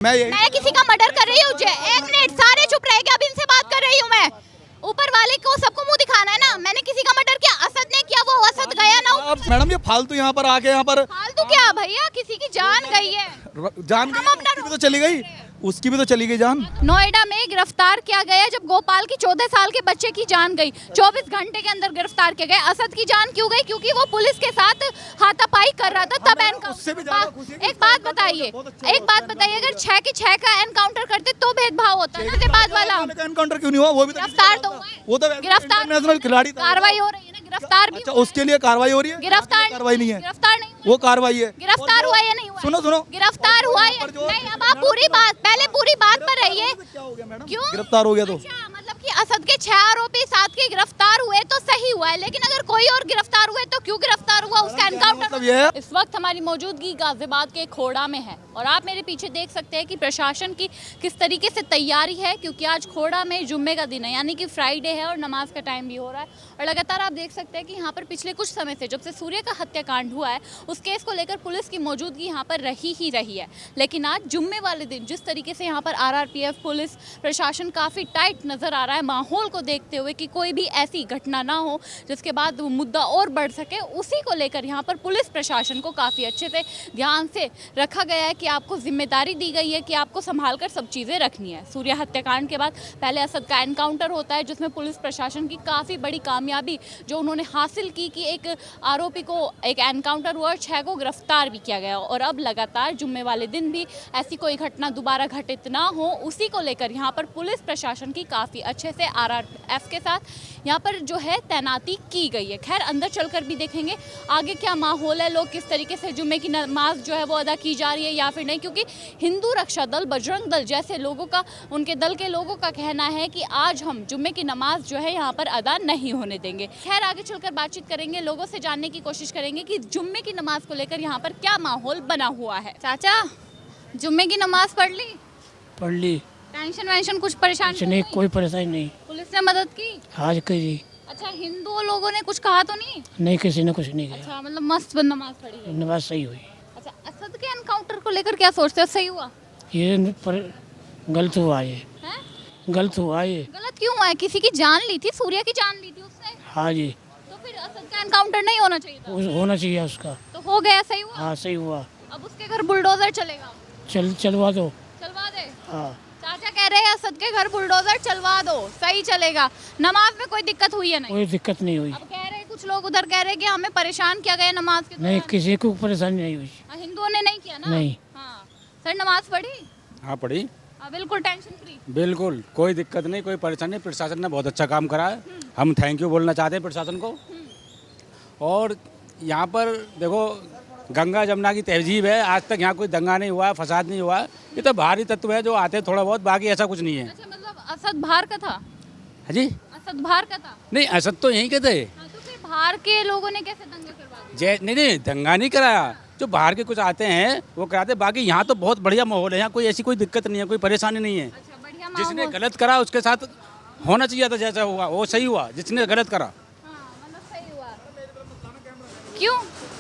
मैं किसी का मर्डर कर रही हूँ। एक मिनट, सारे चुप रहेंगे, अब इनसे बात कर रही हूँ मैं। ऊपर वाले को सबको मुंह दिखाना है ना। मैंने किसी का मर्डर किया, असद ने किया, वो असद गया ना। मैडम ये फालतू यहाँ पर आके यहाँ पर फालतू क्या भैया, किसी की जान गई है। जान गई, उसकी भी तो चली गई, उसकी भी तो चली गई जान। नोएडा में गिरफ्तार किया गया जब गोपाल की 14 साल के बच्चे की जान गई। 24 घंटे के अंदर गिरफ्तार किया गया। असद की जान क्यों गई? क्योंकि वो पुलिस के साथ हाथापाई कर रहा था, तब एक बात बताइए, अगर 6 के 6 का एनकाउंटर करते तो भेदभाव होता है ना। बाद वाला एनकाउंटर क्यों नहीं हुआ? वो भी गिरफ्तार तो वो तो गिरफ्तार नेशनल खिलाड़ी था। कार्रवाई हो रही है ना, गिरफ्तार भी। अच्छा, उसके लिए कार्रवाई हो रही है? गिरफ्तार कार्रवाई नहीं है, गिरफ्तार नहीं वो कार्रवाई है। गिरफ्तार हुआ या नहीं हुआ? सुनो गिरफ्तार हुआ या नहीं? अब आप पूरी बात, पहले पूरी बात पर रहिए। क्या हो गया मैडम? क्यों गिरफ्तार हो गया तो अच्छा, मतलब कि असद के 6 आरोपी साथ के गिरफ्तार हुए तो सही हुआ है, लेकिन अगर कोई और गिरफ्तार हुए तो क्यों गिरफ्तार हुआ? उसका एनकाउंटर मतलब ये है। इस वक्त हमारी मौजूदगी गाजियाबाद के खोड़ा में है और आप मेरे पीछे देख सकते हैं कि प्रशासन की किस तरीके से तैयारी है, क्योंकि आज खोड़ा में जुम्मे का दिन है, यानी कि फ्राइडे है और नमाज का टाइम भी हो रहा है। और लगातार आप देख सकते हैं कि यहाँ पर पिछले कुछ समय से, जब से सूर्य का हत्याकांड हुआ है, उस केस को लेकर पुलिस की मौजूदगी यहाँ पर रही ही रही है। लेकिन आज जुम्मे वाले दिन जिस तरीके से यहाँ पर आरआरपीएफ, पुलिस प्रशासन काफ़ी टाइट नज़र आ रहा है, माहौल को देखते हुए कि कोई भी ऐसी घटना ना हो जिसके बाद वो मुद्दा और बढ़ सके, उसी को लेकर यहाँ पर पुलिस प्रशासन को काफ़ी अच्छे से ध्यान से रखा गया है कि आपको जिम्मेदारी दी गई है कि आपको संभाल कर सब चीज़ें रखनी है। सूर्य हत्याकांड के बाद पहले असद का एनकाउंटर होता है, जिसमें पुलिस प्रशासन की काफ़ी बड़ी कामयाबी जो उन्होंने हासिल की कि एक आरोपी को एक एनकाउंटर हुआ और 6 को गिरफ्तार भी किया गया। और अब लगातार जुम्मे वाले दिन भी ऐसी कोई घटना दोबारा घटित ना हो, उसी को लेकर यहाँ पर पुलिस प्रशासन की काफ़ी अच्छे से आरआरएफ के साथ यहाँ पर जो है तैनाती की गई है। खैर अंदर चलकर भी देखेंगे आगे क्या माहौल है, लोग किस तरीके से जुम्मे की नमाज जो है वो अदा की जा रही है या फिर नहीं, क्योंकि हिंदू रक्षा दल, बजरंग दल जैसे लोगों का, उनके दल के लोगों का कहना है कि आज हम जुम्मे की नमाज जो है यहाँ पर अदा नहीं होने देंगे। खैर आगे चलकर बातचीत करेंगे, लोगों से जानने की कोशिश करेंगे कि जुम्मे की नमाज को लेकर यहाँ पर क्या माहौल बना हुआ है। चाचा, जुम्मे की नमाज पढ़ ली? पढ़ ली। टेंशन वेंशन कुछ परेशानी नहीं, कोई परेशानी नहीं। पुलिस ने मदद की? आज करी। अच्छा, हिंदू लोगों ने कुछ कहा तो नहीं? नहीं, किसी ने कुछ नहीं कहा। अच्छा, मतलब मस्त नमाज पढ़ी है। नमाज सही हुई। अच्छा, असद के एनकाउंटर को लेकर क्या सोचते हो, सही हुआ? ये पर गलत हुआ, ये हैं? गलत हुआ। ये गलत क्यों हुआ है? किसी की जान ली थी, सूर्य की जान ली थी उसने। हाँ जी, तो फिर असद का एनकाउंटर नहीं होना चाहिए था? होना चाहिए उसका। तो हो गया, सही हुआ। हाँ सही हुआ। अब उसके घर बुलडोजर चलेगा? चलवा दो। चलवा दे। हाँ, चाचा कह रहे हैं असद के घर बुलडोजर चलवा दो, सही चलेगा। नमाज में कोई दिक्कत हुई है? नहीं, कोई दिक्कत नहीं हुई। अब कह रहे हैं कुछ लोग उधर कह रहे हैं कि हमें परेशान किया गया नमाज के नहीं, दौरान। किसी को परेशानी नहीं हुई। हिंदुओं ने नहीं किया ना? नहीं। हाँ सर, नमाज पढ़ी? हाँ पढ़ी, हाँ, बिल्कुल टेंशन फ्री। बिल्कुल कोई दिक्कत नहीं, कोई परेशानी नहीं। प्रशासन ने बहुत अच्छा काम करा है, हम थैंक यू बोलना चाहते हैं प्रशासन को। और यहाँ पर देखो, गंगा जमुना की तहजीब है, आज तक यहाँ कोई दंगा नहीं हुआ, फसाद नहीं हुआ। ये तो बाहरी तत्व है जो आते हैं थोड़ा बहुत, बाकी ऐसा कुछ नहीं है। अच्छा, मतलब असद बाहर का था? हाँ जी, असद बाहर का था? नहीं असद तो यहीं के थे। हाँ, तो फिर बाहर के लोगों ने कैसे दंगा करवा दिया? नहीं, दंगा नहीं कराया, जो बाहर के कुछ आते हैं वो कराते। बाकी यहाँ तो बहुत बढ़िया माहौल है, यहाँ कोई ऐसी कोई दिक्कत नहीं है, कोई परेशानी नहीं है। अच्छा, बढ़िया जिसने माहौल। गलत करा उसके साथ होना चाहिए था, जैसा हुआ वो सही हुआ। जिसने गलत करा, हाँ, मतलब सही हुआ। क्यों?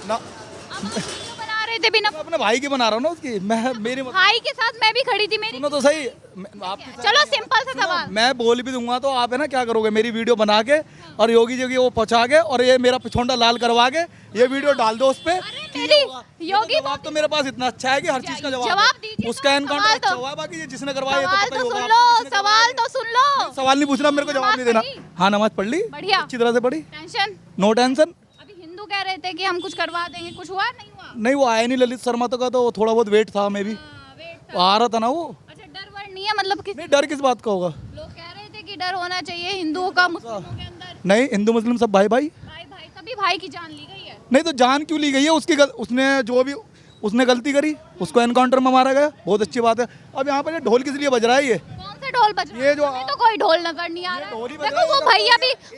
ना, अब आप वीडियो बना रहे थे बिना? मैं अपने भाई की बना रहा हूँ ना उसकी। मैं मेरी भाई के साथ मैं भी खड़ी थी, मेरी। सुनो तो सही, आपकी चलो सिंपल सा सवाल। मैं बोल भी दूंगा तो आप है ना क्या करोगे, मेरी वीडियो बना के और योगी जी की वो पहुंचा के और ये मेरा पिछोंडा लाल करवा के ये वीडियो डाल दो उस पे। मेरी योगी जवाब तो मेरे पास इतना अच्छा है कि हर चीज का जवाब जवाब दीजिए। है। उसका एनकाउंटर सवाल अच्छा तो- हुआ है, बाकी ये जिसने करवाया ये सवाल तो पता तो ही होगा सुन आपको, लो, किसने सवाल तो सुन लो। सवाल नहीं पूछना, मेरे को जवाब नहीं देना। नमाज पढ़ी? हाँ नमाज पढ़ ली, बढ़िया। अच्छी तरह से पढ़ी, टेंशन? No tension. अभी हिंदू कह रहे थे कि हम कुछ करवा देंगे, कुछ हुआ नहीं हुआ? नहीं वो आया नहीं ललित शर्मा तो का, तो थोड़ा बहुत वेट था, मैं भी हाँ, वेट आ रहा था ना वो। अच्छा, डर वर नहीं है मतलब? किसी नहीं डर किस बात का होगा, लोग कह रहे थे कि डर होना चाहिए हिंदुओं का मुस्लिमों के अंदर। नहीं हिंदू मुस्लिम सब भाई भाई। भाई भाई, तभी भाई की जान ली गई है। नहीं तो जान क्यों ली गई है उसकी उसने जो भी उसने गलती करी उसको एनकाउंटर में मारा गया, बहुत अच्छी बात है। अब यहाँ पर ये ढोल किस लिए बज रहा है? ये कौन सा ढोल बज रहा है? ये जो हमें तो कोई ढोल नजर नहीं आ रहा ढोल ही है। बज देखो रहा है,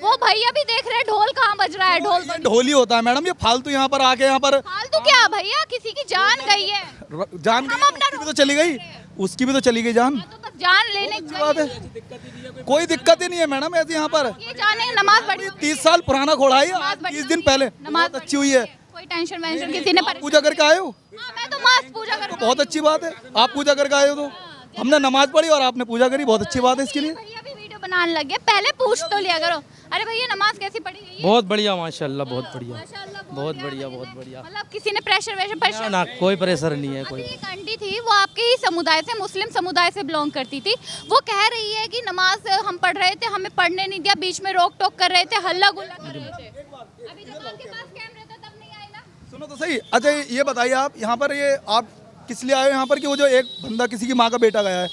वो भैया भी देख रहे हैं ढोल कहाँ बज रहा है। ढोल ये ढोल ही होता है मैडम, ये फालतू यहाँ पर आके यहाँ पर फालतू क्या भैया, किसी की जान गई है। जान गई, उसकी भी तो चली गई, उसकी भी तो चली गई जान। तो बस जान लेने अच्छी बात है, कोई दिक्कत ही नहीं है मैडम ऐसी यहाँ पर। ये जाने नमाज पढ़ी 30 साल पुराना घोड़ा है, नमाज ये पढ़ी 30 दिन पहले नमाज बहुत अच्छी हुई है। कोई कोई टेंशन वेंशन किसी ने पूजा करके आए हो? हाँ, मैं तो मस्त पूजा कर बहुत अच्छी बात है, आप पूजा करके आए हो तो हमने नमाज पढ़ी और आपने पूजा करी, बहुत अच्छी बात है इसके लिए। भैया भी वीडियो बनाने लग गए, पहले पूछ तो लिया करो। अरे भैया नमाज कैसी पढ़ी गई है? बहुत बढ़िया माशाल्लाह, बहुत बढ़िया, माशाल्लाह, बहुत बढ़िया, बहुत बढ़िया। मतलब किसी ने प्रेशर वेशर ना प्रेशर ना कोई प्रेशर नहीं है अभी कोई। एक आंटी थी, वो आपके ही समुदाय से, मुस्लिम समुदाय से बिलोंग करती थी। वो कह रही है कि नमाज हम पढ़ रहे थे, हमें पढ़ने नहीं दिया, बीच में रोक टोक कर रहे थे, हल्ला गुल्ला कर रहे थे। अभी जब आपके पास कैमरा था तब नहीं आई ना? सुनो तो सही। अच्छा ये बताइए आप यहाँ पर, ये आप किस लिए आए हो यहाँ पर? कि वो जो एक बंदा किसी की माँ का बेटा गया है,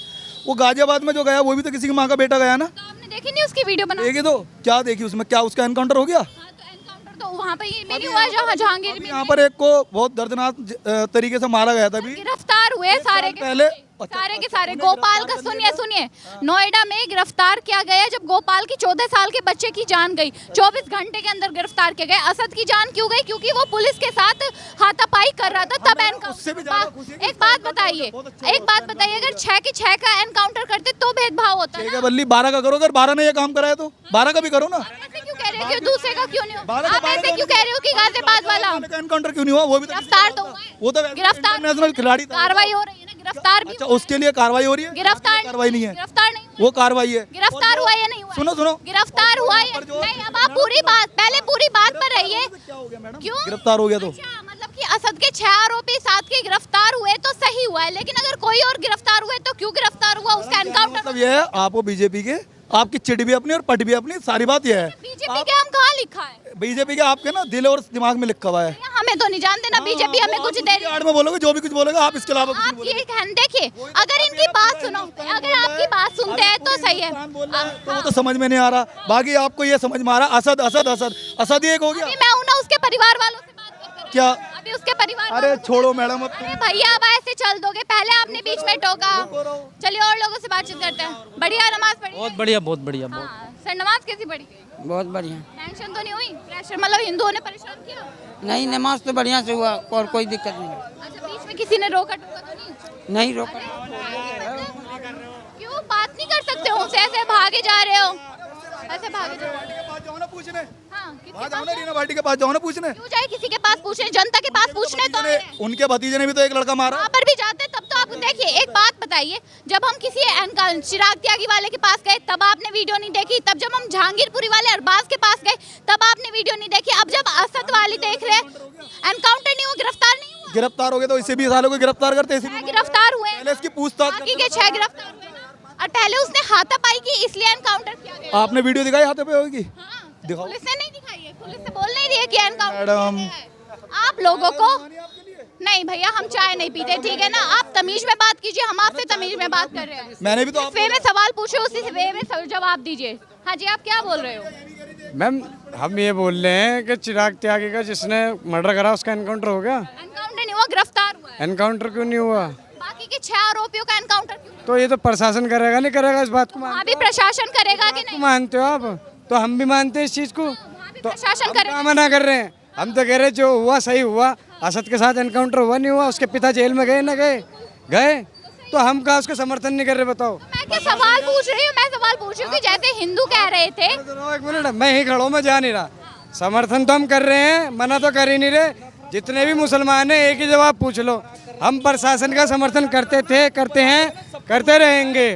वो गाजियाबाद में जो गया वो भी तो किसी की माँ का बेटा गया ना? तो आपने देखी नहीं उसकी वीडियो बना? देखिए तो क्या देखी उसमें, क्या उसका एनकाउंटर हो गया? हाँ, तो एनकाउंटर तो वहाँ पे ही नहीं हुआ जहाँ जहांगीर में यहाँ पर एक को बहुत दर्दनाक तरीके से मारा गया था अभी गिरफ्तार हुए सारे के पहले। सारे के सारे। गोपाल का सुनिए नोएडा में गिरफ्तार किया गया जब गोपाल की 14 साल के बच्चे की जान गई। 24 घंटे के अंदर गिरफ्तार किया गया। असद की जान क्यों गई? क्योंकि वो पुलिस के साथ हाथापाई कर रहा था, तब एनकाउंटर। एक बात बताइए, अगर 6 के 6 का एनकाउंटर करते तो भेदभाव होता ठीक ना? है बल्ली, 12 का करो, अगर 12 ने ये काम करा है तो 12 का भी करो ना। ऐसे क्यों कह रहे हो कि दूसरे का क्यों नहीं हो? 12 आप ऐसे क्यों कह रहे हो कि गाजियाबाद वाला? का एनकाउंटर क्यों नहीं हुआ? वो भी तो गिरफ्तार तो हुआ है। वो तो गिरफ्तार इंटरनेशनल खिलाड़ी था। कार्रवाई हो रही है ना, गिरफ्तार भी अच्छा उसके लिए कार्रवाई हो रही है? गिरफ्तार कार्रवाई नहीं है, गिरफ्तार नहीं हुआ। वो कार्रवाई है। गिरफ्तार हुआ या नहीं हुआ? सुनो गिरफ्तार हुआ या नहीं? अब आप पूरी बात, पहले पूरी बात पर रहिए। क्या हो गया मैडम? क्यों गिरफ्तार हो गया तो? अच्छा, मतलब कि असद के 6 आरोपी साथ के गिरफ्तार हुए तो सही हुआ है, लेकिन अगर कोई और गिरफ्तार हुए तो क्यों गिरफ्तार हुआ? उसका एनकाउंटर। मतलब ये है आपको बीजेपी के, आपकी चिट भी अपनी और पट भी अपनी, सारी बात ये है। बीजेपी के हम कहाँ लिखा है? बीजेपी के आपके ना दिल और दिमाग में लिखा हुआ है। हमें तो नहीं जानते ना बीजेपी हमें कुछ दे रही है। आड़ में बोलोगे जो भी कुछ बोलेगा आप, इसके अलावा कुछ नहीं आप बोलोगे। ये देखिए, अगर इनकी बात सुनो, अगर आपकी बात सुनते हैं तो सही है। तो वो तो समझ में नहीं आ रहा, बाकी आपको ये समझ में आ रहा असद असद असद असद ही एक हो गया। अभी मैं हूं ना उसके परिवार वालों से बात कर रही क्या? हूं। अभी उसके परिवार अरे वालों से- छोड़ो मैडम अब अरे भैया अब ऐसे चल दोगे? पहले आपने बीच में टोका। चलिए और लोगों से बातचीत करते हैं। बढ़िया नमाज पढ़ी? बहुत बढ़िया, बहुत बढ़िया, बहुत। हाँ, सर नमाज कैसी पढ़ी? बहुत बढ़िया। टेंशन तो नहीं हुई? प्रेशर मतलब हिंदुओं ने परेशान किया? नहीं, नमाज तो बढ़िया से हुआ और कोई दिक्कत नहीं। अच्छा, बीच में किसी ने रोका टोका तो नहीं? नहीं रोका। क्यों बात नहीं कर सकते हो? ऐसे भागे जा रहे हो, ऐसे भागे जा रहे हो। जाओ ना पूछने, हाँ, किसके वहाँ पास जाओ ना, जाए? रीना भाटी के पास जाओ ना पूछने। क्यों जाए किसी के पास पूछने? जनता के पास पूछने तो आए हैं। उनके भतीजे ने भी तो एक लड़का मारा। वहाँ पर भी जाते तब तो आप देखिए। एक बात बताइए, जब हम किसी चिराग त्यागी वाले के पास गए तब आपने वीडियो नहीं देखी? तब जब हम जहांगीरपुरी वाले अरबाज के पास गए तब आपने वीडियो नहीं देखी? अब जब असद वाली देख रहे, एनकाउंटर नहीं हुआ, गिरफ्तार नहीं हुआ? गिरफ्तार हो गए तो इसे 20 सालों को गिरफ्तार करते इसे भी। गिरफ्तार हुए, पहले इसकी पूछताछ बाकी के 6 गिरफ्तार हुए ना। और पहले उसने हाथापाई की इसलिए एनकाउंटर किया गया। आपने वीडियो दिखाई हाथ पे होगी? हाँ, दिखाओ। पुलिस ने नहीं दिखाई है, पुलिस ने बोल नहीं रही है कि एनकाउंटर मैडम। किया गया है। आप लोगों को नहीं भैया, हम चाय नहीं पीते, ठीक है ना? आप तमीज में बात कीजिए, हम आपसे तमीज में बात कर रहे हैं। मैंने भी तो जिस वे में सवाल पूछे उसी से वे में जवाब दीजिए। हाँ जी, आप क्या बोल रहे हो? मैम हम ये बोल रहे हैं कि चिराग त्यागी का जिसने मर्डर करा उसका एनकाउंटर हो गया। एनकाउंटर नहीं हुआ, गिरफ्तार हुआ है। एनकाउंटर क्यों नहीं हुआ? बाकी के 6 आरोपियों का एनकाउंटर क्यों? तो ये तो प्रशासन करेगा, नहीं करेगा इस बात को वहाँ भी प्रशासन करेगा कि नहीं? मानते हो आप? तो हम भी मानते हैं इस चीज़ को। वहाँ भी तो प्रशासन हम करेगा। क्या मना कर रहे हैं? हम तो कह रहे हैं जो हुआ सही हुआ। असद के साथ एनकाउंटर हुआ नहीं हुआ? उसके पिता जेल में गए ना गए तो हम कहा उसका समर्थन नहीं कर रहे? बताओ। मैं क्या सवाल पूछ रही हूँ? मैं सवाल पूछ रही हूँ कि जैसे हिंदू कह रहे थे। एक मिनट, मैं ही खड़ा हूँ, मैं जा नहीं रहा। समर्थन तो हम कर रहे हैं, मना तो कर ही नहीं रहे। जितने भी मुसलमान हैं एक ही जवाब पूछ लो, हम प्रशासन का समर्थन करते थे, करते हैं, करते रहेंगे।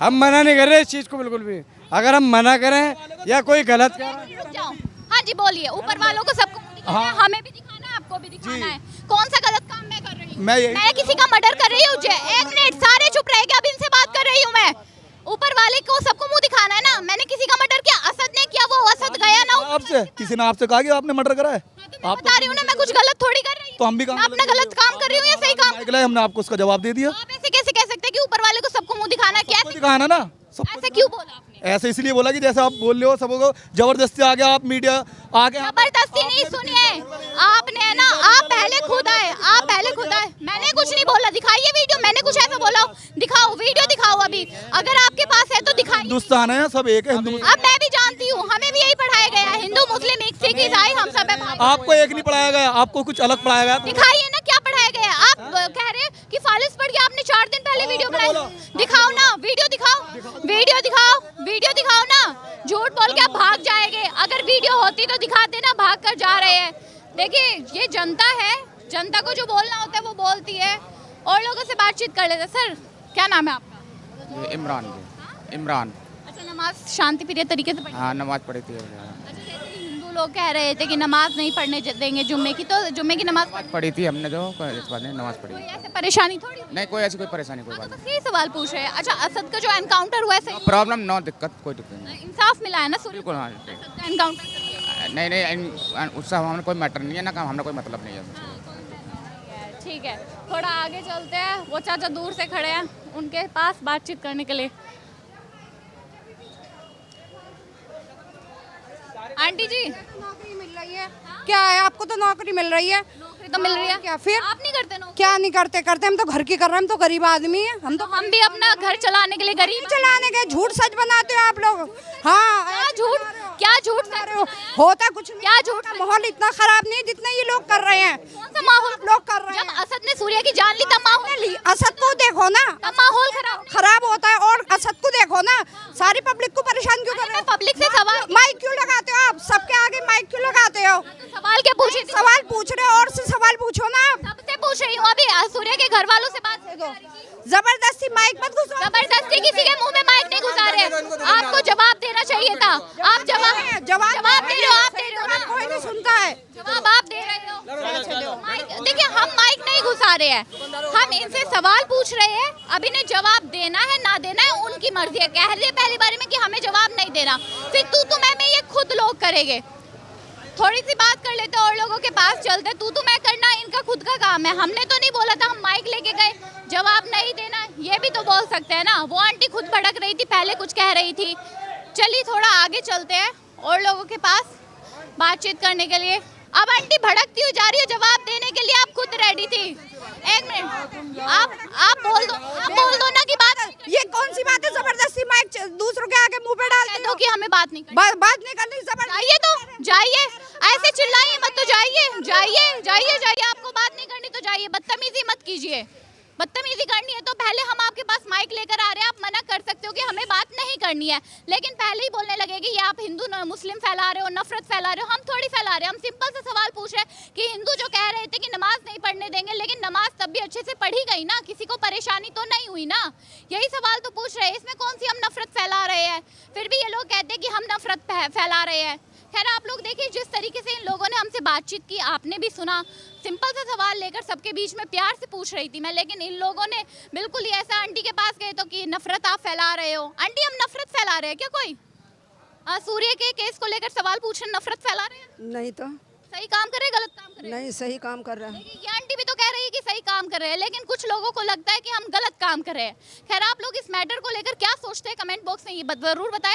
हम मना नहीं कर रहे इस चीज़ को बिल्कुल भी। अगर हम मना करें या कोई गलत रुक जाओ। हाँ जी बोलिए। ऊपर वालों को सबको दिखाना है, हमें भी दिखाना है, आपको भी दिखाना है। कौन सा गलत काम मैं कर रही हूँ? मैं किसी का मर्डर कर रही हूँ? एक मिनट, सारे चुप रहेंगे, अब इनसे बात कर रही हूँ मैं। ऊपर वाले को सबको मुंह दिखाना है ना। मैंने किसी का मर्डर किया? असद ने किया, वो असद गया ना। आपसे किसी ने आपसे कहा कि आपने मर्डर करा है? मैं बता रही हूँ ना, मैं कुछ गलत थोड़ी कर रही हूँ। तो हम भी काम मैं अपना गलत काम कर रही हूँ या सही काम? निकला है, हमने आपको उसका जवाब दे दिया। आप ऐसे कैसे कह सकते हैं कि ऊपर वाले को सबको मुंह दिखाना है? सबको कैसे दिखाना ना, सबको ऐसे क्यों बोला आपने? ऐसे इसलिए बोला कि जैसे आप बोल रहे हो सबको जबरदस्ती आगे आप मीडिया आगे जबरदस्ती नहीं, सुनिए आपने ना, आप पहले खुद आए, आप पहले खुद आए। मैंने कुछ नहीं बोला, दिखाइए वीडियो। मैंने कुछ ऐसा बोला? दिखाओ वीडियो, दिखाओ अभी। अगर आपके पास है तो दिखाइए। हिंदुस्तान है, सब एक है, हिंदू। अब मैं भी जानती हूँ, हमें भी यही पढ़ाया गया है, हिंदू मुस्लिम सिख ईसाई हम सब है भाई। आपको एक नहीं पढ़ाया गया, आपको कुछ अलग पढ़ाया गया। दिखाइए ना क्या पढ़ाया गया है। आप कह रहे हैं कि फालिस पढ़ के आपने 4 दिन पहले वीडियो बनाई। दिखाओ ना वीडियो, दिखाओ वीडियो, दिखाओ वीडियो, दिखाओ ना। झूठ बोल के आप भाग जाएंगे। अगर वीडियो होती तो दिखाते ना, भाग कर जा रहे हैं। देखिए ये जनता है, जनता को जो बोलना होता है वो बोलती है और लोगों से बातचीत कर लेते हैं। सर क्या नाम है आपका? इमरान। अच्छा, नमाज शांति प्रिय तरीके से पढ़ी? हाँ नमाज पढ़ी थी। अच्छा, जैसे कि हिंदू लोग कह रहे थे कि नमाज नहीं पढ़ने देंगे जुम्मे की, तो जुम्मे की नमाज पढ़ी थी हमने जो इस बात में नमाज पढ़ी। कोई ऐसे परेशानी थोड़ी? नहीं कोई ऐसी कोई परेशानी कोई हाँ, बात तो बस यही सवाल पूछ रहे हैं। अच्छा, असद का जो एनकाउंटर हुआ है सही नहीं। प्रॉब्लम नो दिक्कत कोई दिक्कत नहीं। इंसाफ मिला है ना सूर्य बिल्कुल हाँ। असद का एनकाउंटर करके? नहीं उससे हमें कोई मैटर नहीं है ना, काम हमें कोई मतलब नहीं है। ठीक है, थोड़ा आगे चलते हैं। वो चाचा दूर से खड़े हैं, उनके पास बातचीत करने के लिए। आंटी जी, नौकरी मिल रही है क्या है? आपको तो नौकरी मिल रही है। नौकरी तो मिल रही है, क्या फिर आप नहीं करते नौकरी? क्या नहीं करते? करते हम तो घर की कर रहे हैं, हम तो गरीब आदमी हैं। हम तो हम भी अपना घर चलाने के लिए गरीब चलाने के झूठ सच बनाते हो आप लोग। हाँ क्या झूठ, क्या झूठ सच हो, होता कुछ नहीं। क्या झूठ? माहौल इतना खराब नहीं है जितना ये लोग कर रहे हैं। कौन सा माहौल लोग कर रहे जब हैं। असद ने सूर्या की जान ली तब माहौल असद को देखो ना, तब माहौल खराब। खराब होता है। और असद को देखो ना, सारी पब्लिक को परेशान क्यों कर रहे मैं हो? पब्लिक से सवाल माइक क्यों लगाते हो आप? सबके आगे माइक क्यों लगाते हो? सवाल क्या पूछे थे? सवाल पूछ रहे हो और से सवाल पूछो ना आप। सबसे पूछ रही हूँ अभी। सूर्या के घर वालों से बात करो। जबरदस्ती माइक मत घुसो। जबरदस्ती किसी के मुंह में माइक नहीं घुसा रहे। आपको जवाब देना चाहिए था। आप जवाब दे रहे हो, आप दे रहे हो ना? कोई नहीं सुनता है। जवाब आप दे रहे हो। देखिए, हम माइक नहीं घुसा रहे हैं, हम इनसे सवाल पूछ रहे हैं। अब इन्हें जवाब देना है ना देना है उनकी मर्जी है। कह रही है पहली बारी में कि हमें जवाब नहीं देना, फिर तू मैं ये खुद लोग करेंगे। थोड़ी सी बात कर लेते और लोगों के पास चलते। तू मैं करना इनका खुद का काम है। हमने तो नहीं बोला था, हम माइक लेके गए। जवाब नहीं देना ये भी तो बोल सकते हैं ना। वो आंटी खुद भड़क रही थी, पहले कुछ कह रही थी। चलिए थोड़ा आगे चलते हैं और लोगों के पास बातचीत करने के लिए। अब आंटी भड़कती हुई जा रही है, जवाब देने के लिए आप खुद रेडी थी। एक मिनट, आप बोल दो ना कि बात। ये कौन सी बात है? जबरदस्ती माइक दूसरों के आगे मुंह पे डालते दो कि हमें बात नहीं करनी। बात नहीं करनी। जाइए तो जाइए, ऐसे चिल्लाइए मत तो जाइए। आपको बात नहीं करनी तो जाइए, बदतमीजी मत कीजिए। बदतमीजी करनी है तो पहले हम आपके पास माइक लेकर आ रहे हैं, आप मना कर सकते हो कि हमें बात नहीं करनी है, लेकिन पहले ही बोलने लगे कि ये आप हिंदू मुस्लिम फैला रहे हो, नफरत फैला रहे हो। हम थोड़ी फैला रहे हैं, हम सिंपल सा सवाल पूछ रहे हैं कि हिंदू जो कह रहे थे कि नमाज नहीं पढ़ने देंगे, लेकिन नमाज तब भी अच्छे से पढ़ी गई ना, किसी को परेशानी तो नहीं हुई ना। यही सवाल तो पूछ रहे हैं। इसमें कौन सी हम नफरत फैला रहे हैं? फिर भी ये लोग कहते हैं कि हम नफरत फैला रहे हैं। खैर, आप लोग देखिए जिस तरीके से इन लोगों ने हमसे बातचीत की, आपने भी सुना। सिंपल सा सवाल लेकर सबके बीच में प्यार से पूछ रही थी मैं, लेकिन इन लोगों ने बिल्कुल ही ऐसा आंटी के पास गए तो कि नफरत आप फैला रहे हो। आंटी, हम नफरत फैला रहे हैं क्या? कोई सूर्य के केस को लेकर सवाल पूछ रहे, नफरत फैला रहे हैं? नहीं तो सही काम कर रहे हैं, गलत काम कर रहे हैं? नहीं, सही काम कर रहा है। देखिए, ये आंटी भी तो कह रही है कि सही काम कर रहे हैं, लेकिन कुछ लोगों को लगता है कि हम गलत काम कर रहे हैं। खैर, आप लोग इस मैटर को लेकर क्या सोचते हैं कमेंट बॉक्स में ये जरूर बताएं।